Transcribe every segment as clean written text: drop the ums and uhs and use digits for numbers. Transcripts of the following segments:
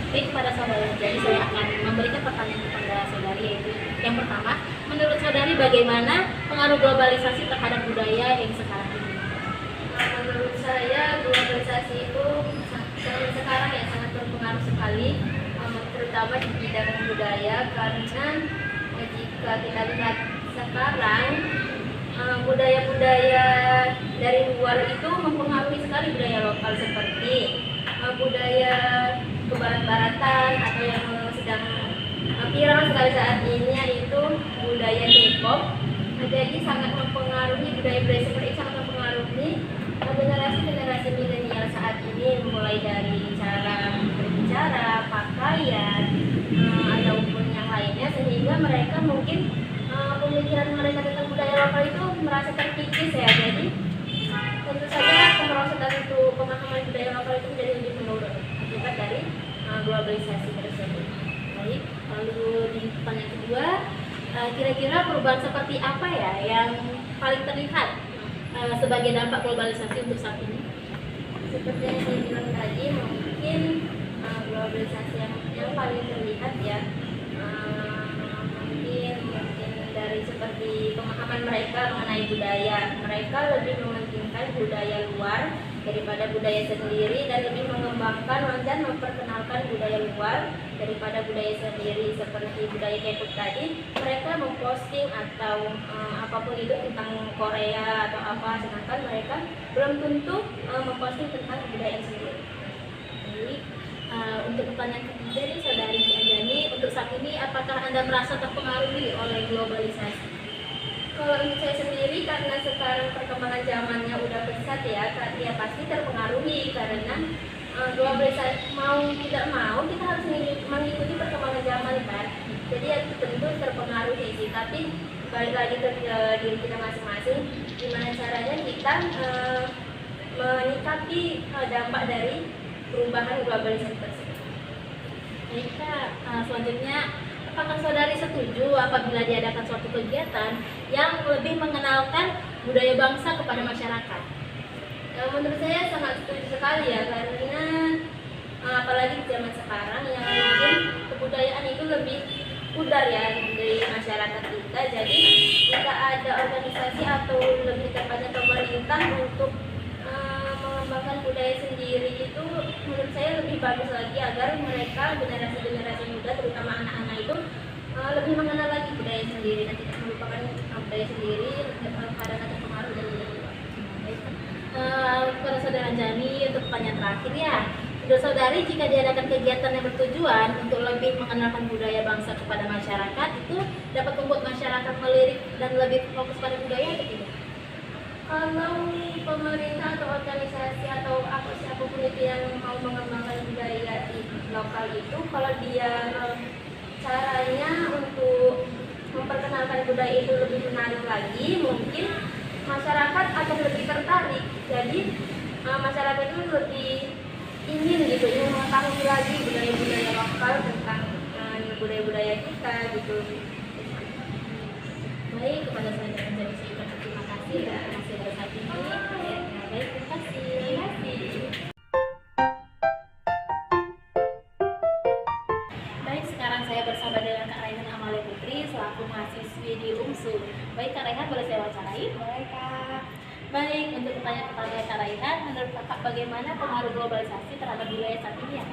Baik kepada saudara, jadi saya akan memberikan pertanyaan kepada saudari, yaitu yang pertama, menurut saudari bagaimana pengaruh globalisasi terhadap budaya yang sekarang ini? Menurut saya globalisasi itu sekarang ya sangat berpengaruh sekali, terutama di bidang budaya, karena jika kita lihat sekarang budaya-budaya dari luar itu mempengaruhi sekali budaya lokal, seperti budaya kebarat-baratan atau yang sedang viral sekali saat ini, yaitu budaya K-pop. Jadi sangat mempengaruhi budaya-budaya seperti itu, sangat mempengaruhi generasi-generasi milenial saat ini, mulai dari cara berbicara, pakaian, ataupun yang lainnya, sehingga mereka mungkin pemikiran mereka tentang budaya lokal itu merasa terkikis ya. Jadi tentu saja kemerosotan itu, pemahaman budaya lokal itu menjadi lebih menurun akibat dari globalisasi tersebut. Baik, lalu di pertanyaan kedua, kira-kira perubahan seperti apa ya yang paling terlihat sebagai dampak globalisasi untuk saat ini? Seperti yang saya bilang tadi, mungkin globalisasi yang paling terlihat ya, mungkin dari seperti pemahaman mereka mengenai budaya. Mereka lebih mementingkan budaya luar daripada budaya sendiri, dan lebih mengembangkan dan memperkenalkan budaya luar daripada budaya sendiri. Seperti budaya K-pop tadi, mereka memposting atau apapun itu tentang Korea atau apa, sedangkan mereka belum tentu memposting tentang budaya sendiri. Jadi untuk pertanyaan ketiga nih, saudari Anjani, untuk saat ini apakah Anda merasa terpengaruhi oleh globalisasi? Kalau untuk saya sendiri, karena sekarang perkembangan zamannya udah pesat ya, ya pasti terpengaruhi, karena globalisasi mau tidak mau kita harus mengikuti perkembangan zaman kan. Jadi ya tentu terpengaruhi sih, tapi balik lagi ke diri kita masing-masing, gimana caranya kita menyikapi dampak dari perubahan globalisasi tersebut. Baik Kak, selanjutnya, apakah saudari setuju apabila diadakan suatu kegiatan yang lebih mengenalkan budaya bangsa kepada masyarakat? Menurut saya sangat setuju sekali ya, karena apalagi di zaman sekarang yang mungkin kebudayaan itu lebih pudar ya dari masyarakat kita. Jadi jika ada organisasi atau lebih tepatnya pemerintah untuk mengembangkan budaya sendiri, itu menurut saya lebih bagus lagi, agar mereka generasi-generasi muda, terutama anak-anak itu lebih mengenal lagi budaya sendiri dan tidak melupakan budaya sendiri karena terpengaruh dari budaya luar. Kepada saudara Jani, untuk pertanyaan terakhir ya, menurut saudari jika diadakan kegiatan yang bertujuan untuk lebih mengenalkan budaya bangsa kepada masyarakat, itu dapat membuat masyarakat melirik dan lebih fokus pada budaya atau tidak? Kalau pemerintah atau organisasi atau siapapun itu yang mau mengembangkan budaya di lokal itu, kalau dia caranya untuk memperkenalkan budaya itu lebih menarik lagi, mungkin masyarakat akan lebih tertarik. Jadi masyarakat itu lebih ingin mengetahui lagi budaya-budaya lokal tentang budaya-budaya kita gitu. Baik, kepada saudara Anjani saya ucapkan terima kasih ya masih bersama ini. Baik, terima kasih. Baik, sekarang saya bersama dengan Kak Raihan Amalia Putri selaku mahasiswi di UMSU. Baik Kak Raihan, boleh saya wawancarai? Baik Kak. Baik, untuk pertanyaan pertama Kak Raihan, menurut Kakak bagaimana pengaruh globalisasi terhadap budaya saat ini ya?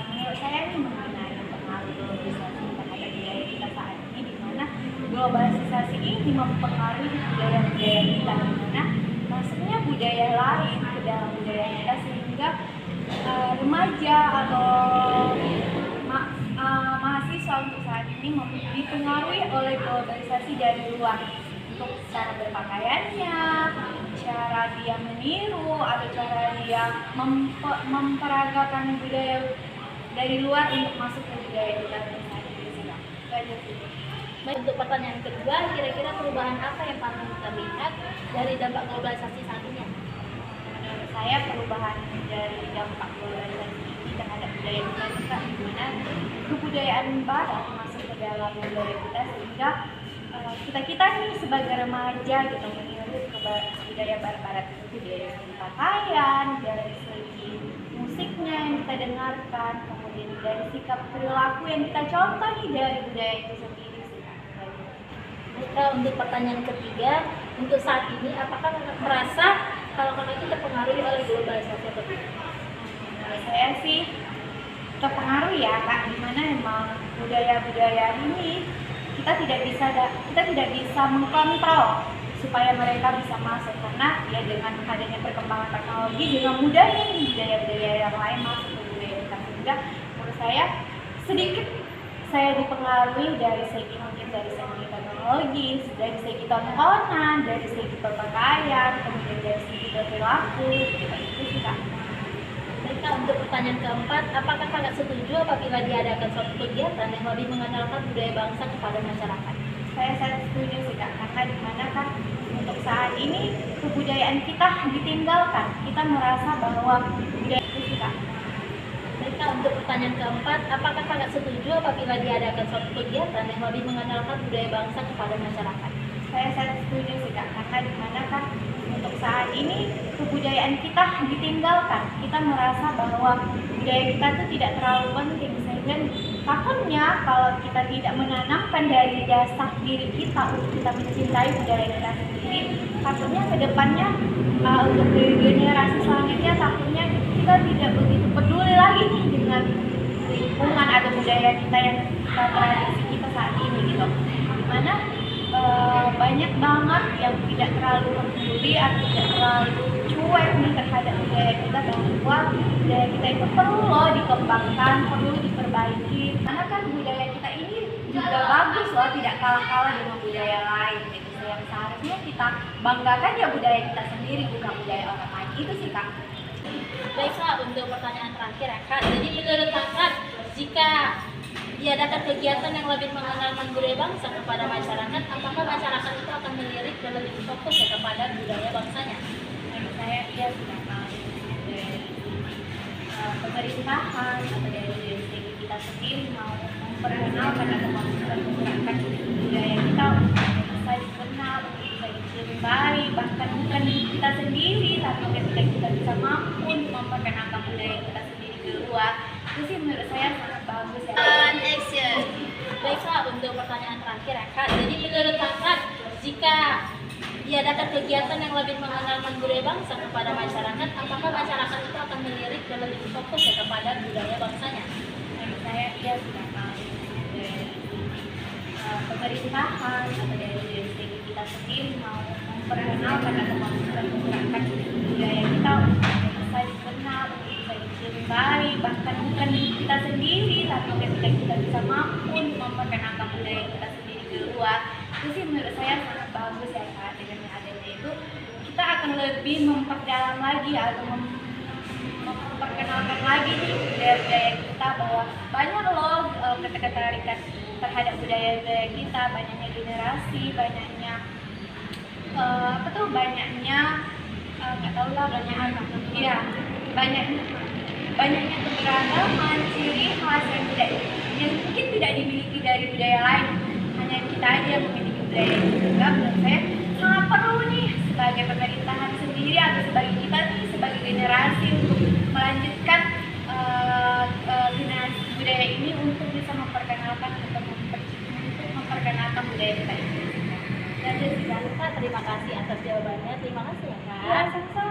Menurut saya ini mengenai pengaruh globalisasi terhadap budaya kita saat ini, di mana globalisasi ini mempengaruhi budaya-budaya kita, di mana masuknya budaya lain ke dalam budaya kita, sehingga remaja atau mahasiswa untuk saat ini dipengaruhi oleh globalisasi dari luar, untuk cara berpakaiannya, cara dia meniru, atau cara dia memperagakan budaya dari luar untuk masuk ke budaya kita saat ini. Baik, untuk pertanyaan kedua, kira-kira perubahan apa yang paling terlihat dari dampak globalisasi saat ini? Menurut saya perubahan dari dampak globalisasi ini terhadap budaya kita, di mana kebudayaan barat masuk ke dalam budaya kita, sehingga kita nih sebagai remaja gitu meniru ke budaya barat-barat itu, dari segi pakaian, dari segi musik musiknya yang kita dengarkan, kemudian dari sikap perilaku yang kita contohi dari budaya itu sendiri sih Kak. Baiklah, untuk pertanyaan ketiga, untuk saat ini apakah kakak merasa kalau kakak itu terpengaruh oleh globalisasi atau tidak? Menurut saya sih terpengaruh ya Kak, dimana emang budaya-budaya ini kita tidak bisa mengkontrol supaya mereka bisa masuk, karena ya dengan adanya perkembangan teknologi dengan mudahnya nih budaya-budaya yang lain masuk ke budaya kita, sehingga menurut saya sedikit saya dipengaruhi dari segi mungkin dari segi teknologi, dari segi tontonan, dari segi berpakaian, kemudian dari segi perilaku, seperti itu sih Kak. Baiklah, untuk pertanyaan keempat, apakah kakak setuju apabila diadakan suatu kegiatan yang lebih mengenalkan budaya bangsa kepada masyarakat? Saya sangat setuju sih Kak, karena dimana kan untuk saat ini kebudayaan kita ditinggalkan, kita merasa bahwa budaya itu sih Kak. Baiklah, untuk pertanyaan keempat, apakah kakak setuju apabila diadakan suatu kegiatan yang lebih mengenalkan budaya bangsa kepada masyarakat? Saya sangat setuju sih Kak, karena dimana kan untuk saat ini kebudayaan kita ditinggalkan, kita merasa bahwa budaya kita itu tidak terlalu penting, sehingga takutnya kalau kita tidak menanamkan dari dasar diri kita untuk kita mencintai budaya kita sendiri, takutnya ke depannya untuk generasi selanjutnya takutnya kita tidak begitu peduli lagi nih dengan lingkungan atau budaya kita yang tradisi kita saat ini gitu, dimana banyak banget yang tidak terlalu peduli atau tidak terlalu cuek nih terhadap budaya kita, bahwa budaya kita itu perlu loh dikembangkan, perlu diperbaiki, karena kan budaya kita ini juga bagus loh, tidak kalah-kalah dengan budaya lain gitu. Yang seharusnya kita banggakan ya budaya kita sendiri, bukan budaya orang lain, itu sih Kak. Baiklah, untuk pertanyaan terakhir ya Kak, jadi menurut kakak jika diadakan kegiatan yang lebih mengenalkan budaya bangsa kepada masyarakat, apakah masyarakat itu akan melirik dan lebih fokus ya kepada budaya bangsanya? Menurut saya iya sudah dari pemerintahan atau dari segi kita sendiri mau memperkenalkan atau memperkenalkan budaya kita untuk bisa dikenal, untuk bisa dicintai, bahkan bukan kita sendiri, tapi ketika kita bisa mampu memperkenalkan budaya kita sendiri keluar, itu sih menurut saya sangat bagus ya. Action. Baiklah, untuk pertanyaan terakhir ya Kak, jadi menurut kakak jika diadakan kegiatan yang lebih mengenalkan budaya bangsa kepada masyarakat, apakah masyarakat itu akan melirik dan lebih fokus ya kepada budaya bangsanya? Menurut saya iya sudah dari pemerintahan atau dari segi kita sendiri mau memperkenalkan atau memperkenalkan budaya kita untuk bisa dikenal, untuk bisa dicintai, bahkan bukan kita sendiri, tapi ketika kita bisa mampu memperkenalkan budaya kita sendiri keluar, itu sih menurut saya sangat bagus ya Kak. Dengan adanya itu kita akan lebih memperdalam lagi atau memperkenalkan lagi nih budaya-budaya kita, bahwa banyak loh ketertarikan terhadap budaya-budaya kita, banyaknya generasi, banyaknya banyaknya nggak tahu lah, banyak apa ya, banyaknya keberagaman, ciri khas yang mungkin tidak dimiliki dari budaya lain, hanya kita aja yang memiliki budaya itu. Juga menurut saya sangat perlu nih sebagai pemerintahan sendiri atau sebagai kita nih sebagai generasi untuk melanjutkan generasi budaya ini untuk bisa memperkenalkan atau memperkenalkan budaya kita ini. Dan terima kasih atas jawabannya. Terima kasih ya Kak. Ya, sama-sama.